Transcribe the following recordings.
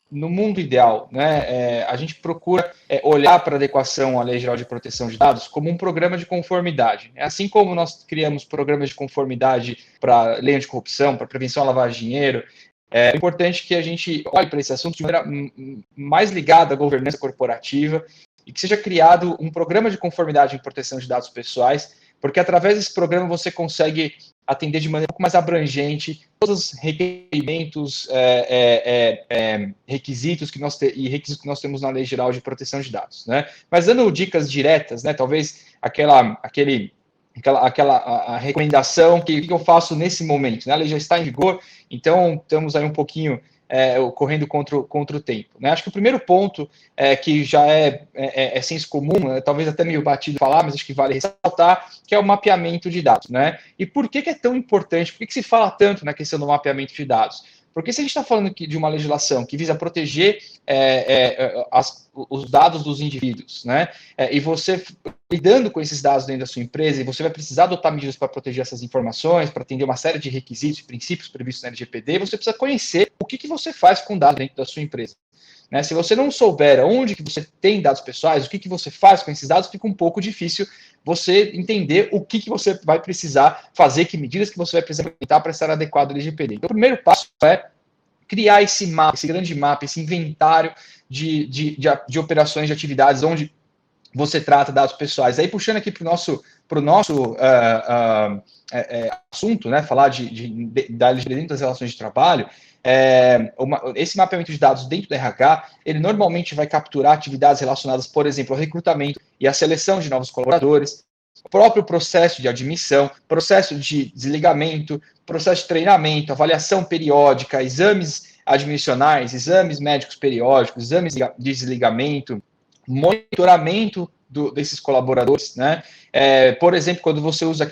no mundo ideal, né, a gente procura olhar para a adequação à Lei Geral de Proteção de Dados como um programa de conformidade. Assim como nós criamos programas de conformidade para lei anticorrupção, para prevenção à lavagem de dinheiro, é importante que a gente olhe para esse assunto de maneira mais ligada à governança corporativa e que seja criado um programa de conformidade em proteção de dados pessoais, porque através desse programa você consegue atender de maneira um pouco mais abrangente todos os requerimentos, requisitos que requisitos que nós temos na Lei Geral de Proteção de Dados, né? Mas dando dicas diretas, né? Talvez a recomendação que eu faço nesse momento, né? A lei já está em vigor, então estamos aí um pouquinho correndo contra o tempo, né? Acho que o primeiro ponto que já é senso comum, talvez até meio batido falar, mas acho que vale ressaltar, que é o mapeamento de dados, né? E por que é tão importante? Por que se fala tanto na questão do mapeamento de dados? Porque se a gente está falando aqui de uma legislação que visa proteger os dados dos indivíduos, né? E você lidando com esses dados dentro da sua empresa, e você vai precisar adotar medidas para proteger essas informações, para atender uma série de requisitos e princípios previstos na LGPD, você precisa conhecer o que você faz com dados dentro da sua empresa. Né? Se você não souber onde que você tem dados pessoais, o que você faz com esses dados, fica um pouco difícil você entender o que você vai precisar fazer, que medidas que você vai precisar implementar para estar adequado ao LGPD. Então, o primeiro passo é criar esse mapa, esse grande mapa, esse inventário de operações, de atividades onde você trata dados pessoais. Aí, puxando aqui para o nosso assunto, né, falar da LGPD dentro das relações de trabalho, esse mapeamento de dados dentro do RH, ele normalmente vai capturar atividades relacionadas, por exemplo, ao recrutamento e à seleção de novos colaboradores, o próprio processo de admissão, processo de desligamento, processo de treinamento, avaliação periódica, exames admissionais, exames médicos periódicos, exames de desligamento, monitoramento desses colaboradores, né? Por exemplo, quando você usa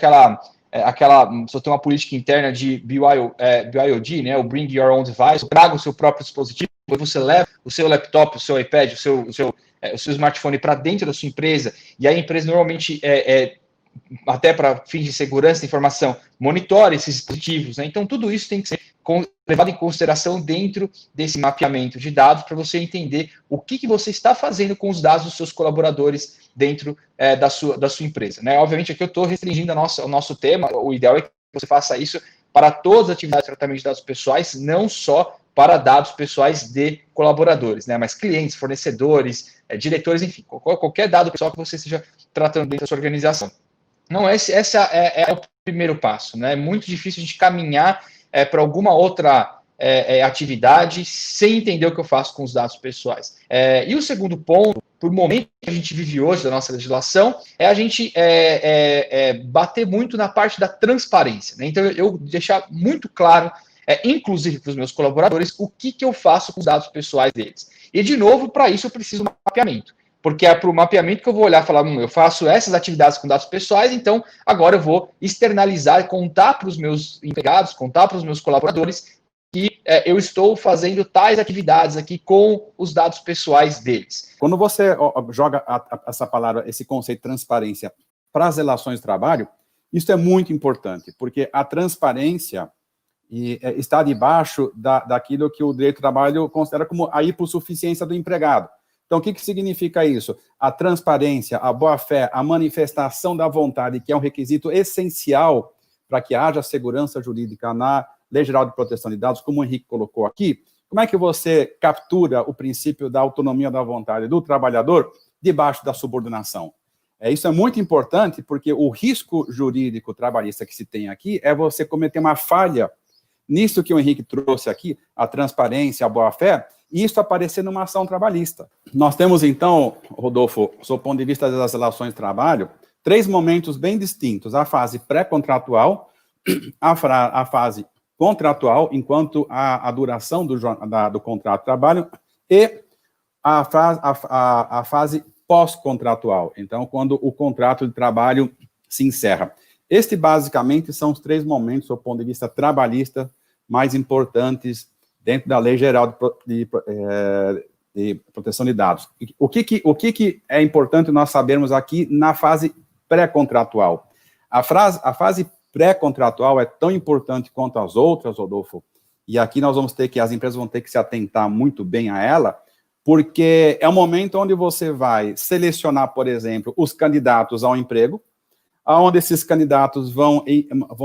você tem uma política interna de BYOD, né? O Bring Your Own Device, traga o seu próprio dispositivo, você leva o seu laptop, o seu iPad, o seu smartphone para dentro da sua empresa, e a empresa normalmente até para fins de segurança da informação, monitore esses dispositivos, né? Então, tudo isso tem que ser levado em consideração dentro desse mapeamento de dados para você entender o que você está fazendo com os dados dos seus colaboradores dentro da sua empresa, né? Obviamente, aqui eu estou restringindo o nosso tema, o ideal é que você faça isso para todas as atividades de tratamento de dados pessoais, não só para dados pessoais de colaboradores, né? Mas clientes, fornecedores, diretores, enfim, qualquer dado pessoal que você esteja tratando dentro da sua organização. Não, esse é o primeiro passo, né? É muito difícil de caminhar para alguma outra atividade sem entender o que eu faço com os dados pessoais. E o segundo ponto, por momento que a gente vive hoje da nossa legislação, é a gente bater muito na parte da transparência, né? Então, eu deixar muito claro, inclusive para os meus colaboradores, o que eu faço com os dados pessoais deles. E, de novo, para isso eu preciso de um mapeamento. Porque é para o mapeamento que eu vou olhar e falar, eu faço essas atividades com dados pessoais, então agora eu vou externalizar e contar para os meus empregados, contar para os meus colaboradores que eu estou fazendo tais atividades aqui com os dados pessoais deles. Quando você joga essa palavra, esse conceito de transparência para as relações de trabalho, isso é muito importante, porque a transparência está debaixo daquilo que o direito do trabalho considera como a hipossuficiência do empregado. Então, o que significa isso? A transparência, a boa-fé, a manifestação da vontade, que é um requisito essencial para que haja segurança jurídica na Lei Geral de Proteção de Dados, como o Henrique colocou aqui. Como é que você captura o princípio da autonomia da vontade do trabalhador debaixo da subordinação? Isso é muito importante, porque o risco jurídico trabalhista que se tem aqui é você cometer uma falha nisso que o Henrique trouxe aqui, a transparência, a boa-fé, e isso aparecer numa ação trabalhista. Nós temos, então, Rodolfo, do ponto de vista das relações de trabalho, 3 momentos bem distintos: a fase pré-contratual, a fase contratual, enquanto a duração do contrato de trabalho, e a fase pós-contratual, então, quando o contrato de trabalho se encerra. Basicamente, são os 3 momentos, do ponto de vista trabalhista, mais importantes dentro da Lei Geral de Proteção de Dados. O que é importante nós sabermos aqui na fase pré-contratual? A fase pré-contratual é tão importante quanto as outras, Rodolfo, e aqui as empresas vão ter que se atentar muito bem a ela, porque é um momento onde você vai selecionar, por exemplo, os candidatos ao emprego, onde esses candidatos vão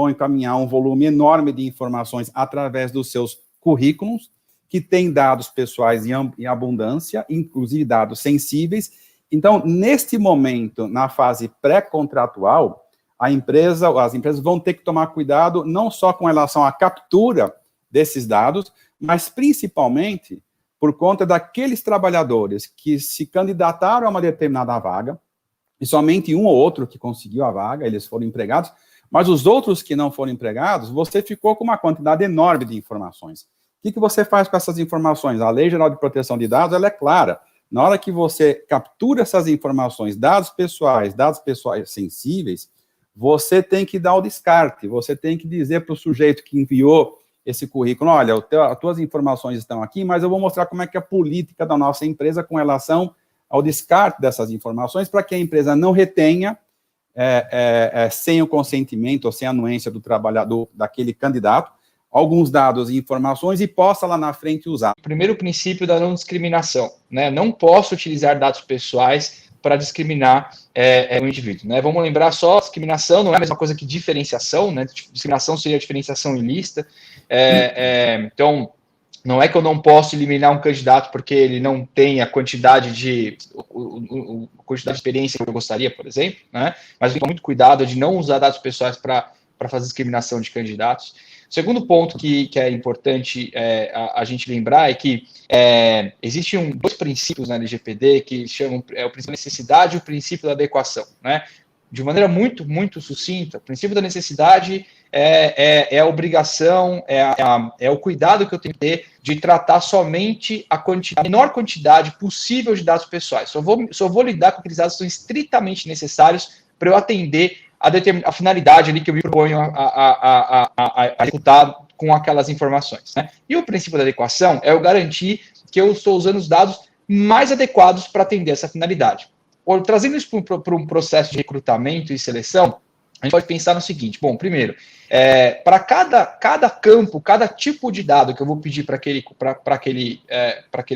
encaminhar um volume enorme de informações através dos seus currículos, que tem dados pessoais em abundância, inclusive dados sensíveis. Então, neste momento, na fase pré-contratual, as empresas vão ter que tomar cuidado não só com relação à captura desses dados, mas principalmente por conta daqueles trabalhadores que se candidataram a uma determinada vaga, e somente um ou outro que conseguiu a vaga, eles foram empregados, mas os outros que não foram empregados, você ficou com uma quantidade enorme de informações. O que você faz com essas informações? A Lei Geral de Proteção de Dados, ela é clara. Na hora que você captura essas informações, dados pessoais sensíveis, você tem que dar o descarte, você tem que dizer para o sujeito que enviou esse currículo, olha, as tuas informações estão aqui, mas eu vou mostrar como é que é a política da nossa empresa com relação ao descarte dessas informações, para que a empresa não retenha, sem o consentimento ou sem a anuência do trabalhador, daquele candidato, alguns dados e informações e possa lá na frente usar. Primeiro princípio da não discriminação, né? Não posso utilizar dados pessoais para discriminar o indivíduo, né? Vamos lembrar só, discriminação não é a mesma coisa que diferenciação, né? Discriminação seria diferenciação ilícita. Então, não é que eu não posso eliminar um candidato porque ele não tem a quantidade de experiência que eu gostaria, por exemplo, né? Mas tem muito cuidado de não usar dados pessoais para fazer discriminação de candidatos. O segundo ponto que é importante a gente lembrar é que existem dois princípios na LGPD que chamam o princípio da necessidade e o princípio da adequação, né? De maneira muito, muito sucinta, o princípio da necessidade é a obrigação, é o cuidado que eu tenho que ter de tratar somente a menor quantidade possível de dados pessoais. Só vou lidar com aqueles dados que são estritamente necessários para eu atender a finalidade ali que eu me proponho a executar com aquelas informações, né? E o princípio da adequação é eu garantir que eu estou usando os dados mais adequados para atender essa finalidade. Trazendo isso para um processo de recrutamento e seleção, a gente pode pensar no seguinte: bom, primeiro, para cada campo, cada tipo de dado que eu vou pedir para aquele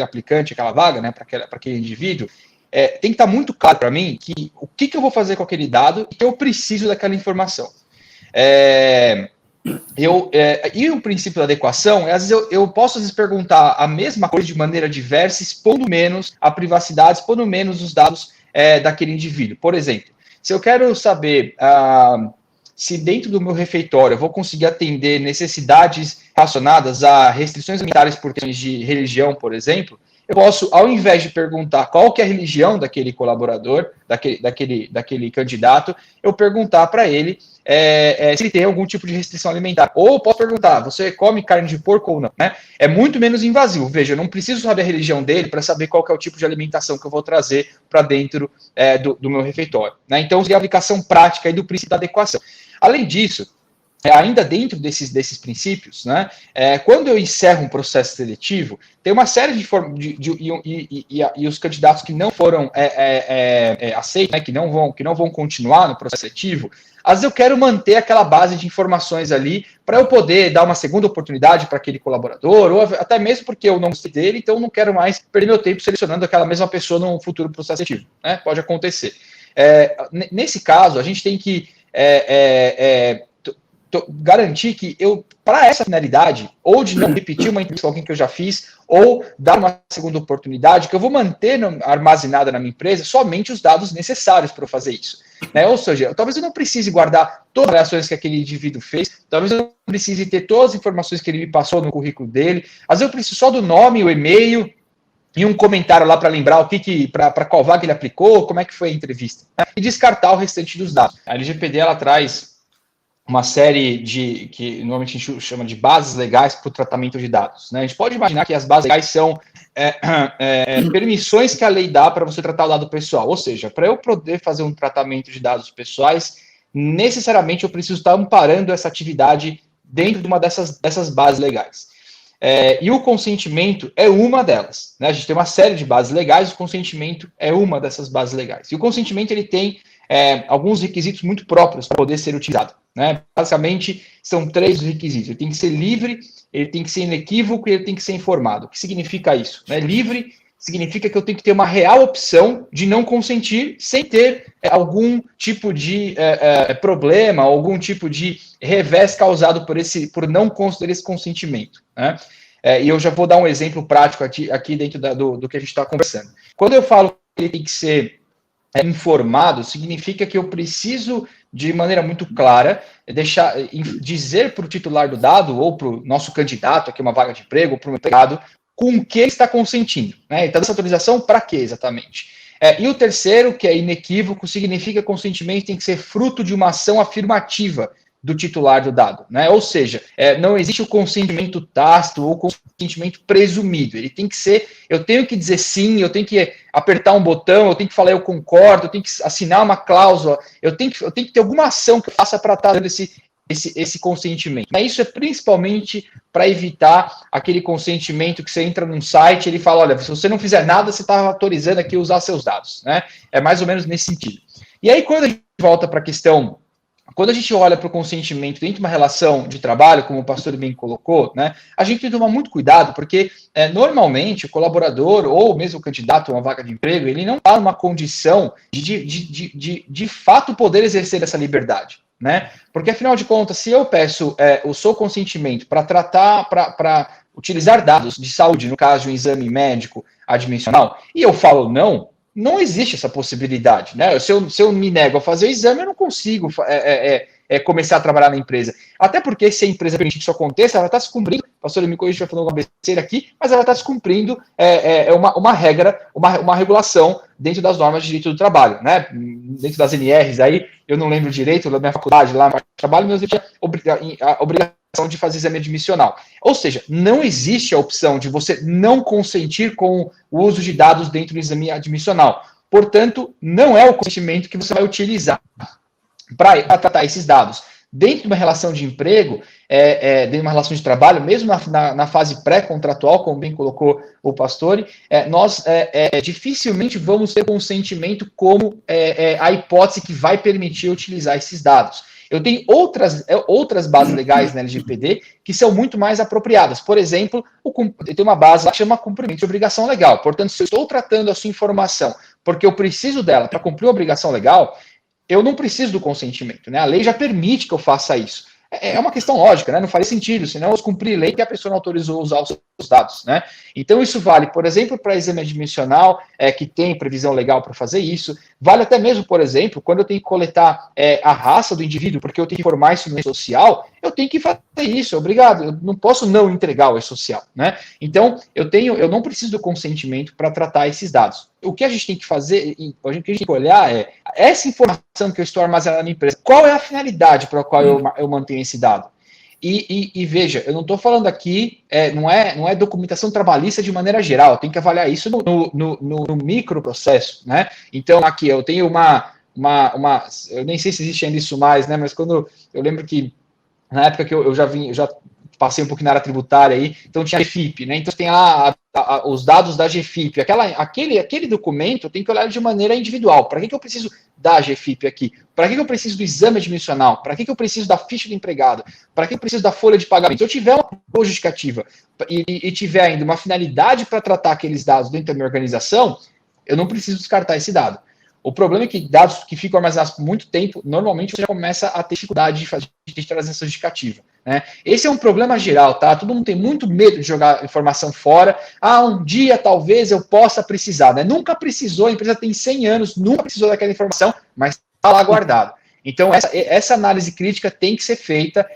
aplicante, aquela vaga, né, para aquele indivíduo, tem que estar muito claro para mim o que eu vou fazer com aquele dado e que eu preciso daquela informação. E o princípio da adequação, às vezes eu posso perguntar a mesma coisa de maneira diversa, expondo menos a privacidade, expondo menos os dados daquele indivíduo. Por exemplo, se eu quero saber se dentro do meu refeitório eu vou conseguir atender necessidades relacionadas a restrições alimentares por questões de religião, por exemplo, eu posso, ao invés de perguntar qual que é a religião daquele colaborador, daquele candidato, eu perguntar para ele se ele tem algum tipo de restrição alimentar. Ou posso perguntar, você come carne de porco ou não? Né? É muito menos invasivo. Veja, eu não preciso saber a religião dele para saber qual que é o tipo de alimentação que eu vou trazer para dentro do meu refeitório. Né? Então, seria a aplicação prática aí do princípio da adequação. Além disso, ainda dentro desses princípios, né, quando eu encerro um processo seletivo, tem uma série e os candidatos que não foram aceitos, né, que não vão continuar no processo seletivo, às vezes eu quero manter aquela base de informações ali para eu poder dar uma segunda oportunidade para aquele colaborador, ou até mesmo porque eu não gostei dele, então eu não quero mais perder meu tempo selecionando aquela mesma pessoa num futuro processo seletivo. Né? Pode acontecer. Nesse caso, a gente tem que garantir que para essa finalidade, ou de não repetir uma entrevista com alguém que eu já fiz, ou dar uma segunda oportunidade, que eu vou manter armazenada na minha empresa somente os dados necessários para eu fazer isso. Né? Ou seja, talvez eu não precise guardar todas as ações que aquele indivíduo fez, talvez eu não precise ter todas as informações que ele me passou no currículo dele, às vezes eu preciso só do nome, o e-mail, e um comentário lá para lembrar para qual vaga ele aplicou, como é que foi a entrevista. Né? E descartar o restante dos dados. A LGPD, ela traz uma série que normalmente a gente chama de bases legais para o tratamento de dados. Né? A gente pode imaginar que as bases legais são permissões que a lei dá para você tratar o dado pessoal. Ou seja, para eu poder fazer um tratamento de dados pessoais, necessariamente eu preciso estar amparando essa atividade dentro de uma dessas bases legais. E o consentimento é uma delas. Né? A gente tem uma série de bases legais, o consentimento é uma dessas bases legais. E o consentimento ele tem alguns requisitos muito próprios para poder ser utilizado, né? Basicamente, são 3 requisitos. Ele tem que ser livre, ele tem que ser inequívoco e ele tem que ser informado. O que significa isso? Né? Livre significa que eu tenho que ter uma real opção de não consentir sem ter algum tipo de problema, algum tipo de revés causado por não considerar esse consentimento, né? E eu já vou dar um exemplo prático aqui dentro do que a gente está conversando. Quando eu falo que ele tem que ser informado, significa que eu preciso, de maneira muito clara, dizer para o titular do dado, ou para o nosso candidato, aqui uma vaga de emprego, ou para o meu empregado, com o que ele está consentindo, né? Então, essa autorização, para quê exatamente? E o terceiro, que é inequívoco, significa que o consentimento tem que ser fruto de uma ação afirmativa do titular do dado, né? Ou seja, não existe o consentimento tácito ou consentimento presumido. Ele tem que ser, eu tenho que dizer sim, eu tenho que apertar um botão, eu tenho que falar eu concordo, eu tenho que assinar uma cláusula, eu tenho que ter alguma ação que eu faça para estar dando esse consentimento. Isso é principalmente para evitar aquele consentimento que você entra num site e ele fala, olha, se você não fizer nada, você está autorizando aqui a usar seus dados, né? É mais ou menos nesse sentido. E aí, quando a gente volta para a questão, quando a gente olha para o consentimento dentro de uma relação de trabalho, como o pastor bem colocou, né, a gente tem que tomar muito cuidado, porque normalmente o colaborador ou mesmo o candidato a uma vaga de emprego, ele não está numa condição de fato poder exercer essa liberdade, né? Porque afinal de contas, se eu peço o seu consentimento para para utilizar dados de saúde, no caso de um exame médico admissional, e eu falo não existe essa possibilidade, né? Se eu me nego a fazer o exame, eu não consigo começar a trabalhar na empresa. Até porque, se a empresa permitir que isso aconteça, ela está se cumprindo, o pastor me corrija, falando uma besteira aqui, mas ela está se cumprindo uma regra, uma regulação dentro das normas de direito do trabalho, né? Dentro das NRs, aí, eu não lembro direito, da minha faculdade, lá no trabalho, mas eu tinha a obrigação de fazer exame admissional. Ou seja, não existe a opção de você não consentir com o uso de dados dentro do exame admissional. Portanto, não é o consentimento que você vai utilizar para tratar esses dados. Dentro de uma relação de emprego, dentro de uma relação de trabalho, mesmo na fase pré-contratual, como bem colocou o Pastore, nós dificilmente vamos ter consentimento como a hipótese que vai permitir utilizar esses dados. Eu tenho outras bases legais na LGPD que são muito mais apropriadas. Por exemplo, eu tenho uma base lá que chama cumprimento de obrigação legal. Portanto, se eu estou tratando a sua informação porque eu preciso dela para cumprir uma obrigação legal, eu não preciso do consentimento, né? A lei já permite que eu faça isso. É uma questão lógica, né? Não faria sentido, senão eu cumprir lei que a pessoa não autorizou usar os seus dados, né? Então, isso vale, por exemplo, para exame admissional, que tem previsão legal para fazer isso. Vale até mesmo, por exemplo, quando eu tenho que coletar a raça do indivíduo, porque eu tenho que informar isso no e-social, eu tenho que fazer isso, obrigado. Eu não posso não entregar o e-social, né? Então, eu não preciso do consentimento para tratar esses dados. O que a gente tem que fazer, o que a gente tem que olhar essa informação que eu estou armazenando na minha empresa, qual é a finalidade para a qual eu mantenho esse dado? E veja, eu não estou falando aqui, não é documentação trabalhista de maneira geral, eu tenho que avaliar isso no microprocesso, né? Então, aqui eu tenho eu nem sei se existe ainda isso mais, né? Mas quando eu lembro que na época que eu já passei um pouquinho na área tributária aí, então tinha a GFIP, né? Então tem lá os dados da GFIP. Aquele documento eu tenho que olhar de maneira individual. Para que eu preciso da GFIP aqui? Para que eu preciso do exame admissional? Para que eu preciso da ficha do empregado? Para que eu preciso da folha de pagamento? Se eu tiver uma boa justificativa e tiver ainda uma finalidade para tratar aqueles dados dentro da minha organização, eu não preciso descartar esse dado. O problema é que dados que ficam armazenados por muito tempo, normalmente você já começa a ter dificuldade de trazer essa justificativa, né? Esse é um problema geral, tá? Todo mundo tem muito medo de jogar informação fora. Um dia talvez eu possa precisar, né? Nunca precisou, a empresa tem 100 anos, nunca precisou daquela informação, mas está lá guardado. Então, essa análise crítica tem que ser feita